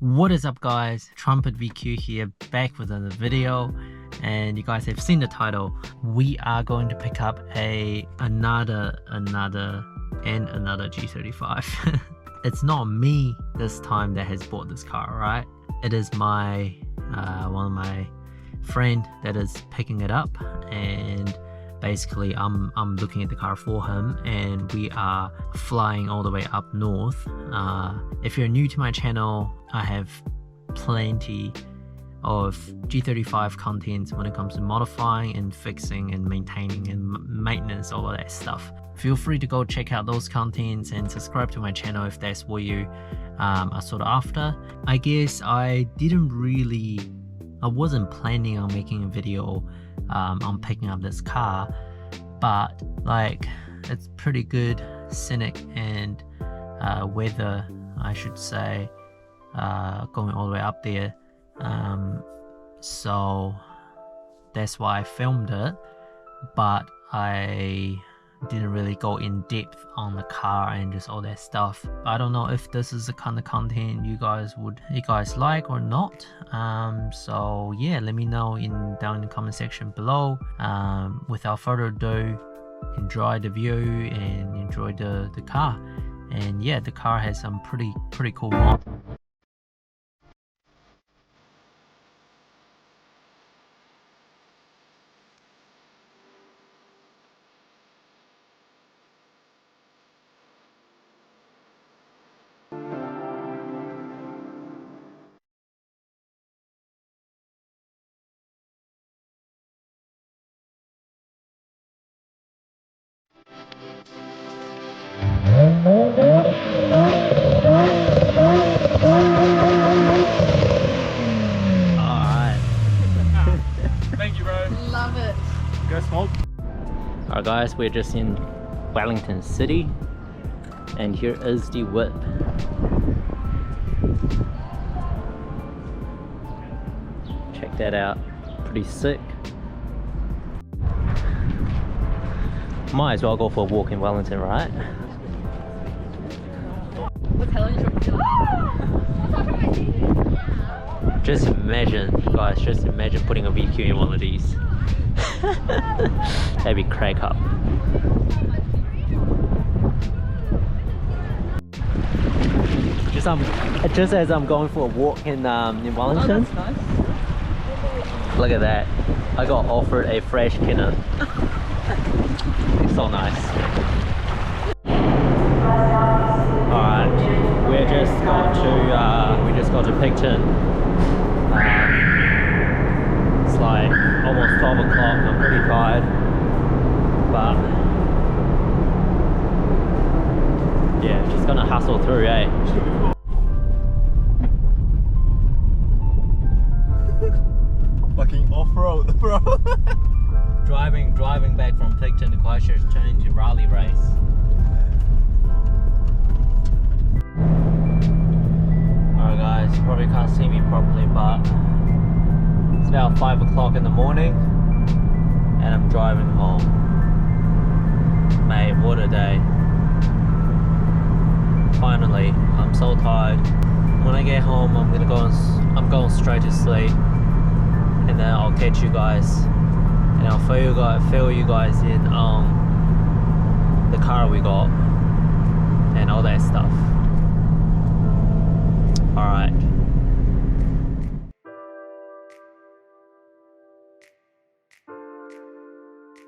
What is up guys, Trumpet VQ here, back with another video. And you guys have seen the title. We are going to pick up another G35. It's not me this time that has bought this car, right? It is my one of my friend that is picking it up, and basically I'm looking at the car for him, and we are flying all the way up north. If you're new to my channel, I have plenty of G35 content when it comes to modifying and fixing and maintaining and maintenance, all of that stuff. Feel free to go check out those contents and subscribe to my channel if that's what you are sort of after. I guess I wasn't planning on making a video on picking up this car, but like it's pretty good scenic and weather, I should say, going all the way up there, so that's why I filmed it, but I didn't really go in depth on the car and just all that stuff. I don't know if this is the kind of content you guys like or not. So yeah, let me know down in the comment section below. Without further ado, enjoy the view and enjoy the car. And yeah, the car has some pretty cool mods. Thank you, bro. Love it. Go smoke. Alright guys, we're just in Wellington City, and here is the whip. Check that out, pretty sick. Might as well go for a walk in Wellington, right? With Helen, Just imagine, guys, just imagine putting a VQ in one of these. That'd be crack up. Just as I'm going for a walk in Wellington. Oh, that's nice. Look at that. I got offered a fresh kitten. It's so nice. Alright, we just got to Picton. It's like almost 12 o'clock. I'm pretty tired, but yeah, just gonna hustle through, eh? Fucking off-road, bro. Driving back from Picton to Christchurch, turning to Raleigh race. Alright guys, you probably can't see me properly, but it's about 5 o'clock in the morning and I'm driving home. Mate, what a day. Finally, I'm so tired. When I get home, I'm going straight to sleep, and then I'll catch you guys and I'll fill you guys in the car we got and all that stuff. Alright.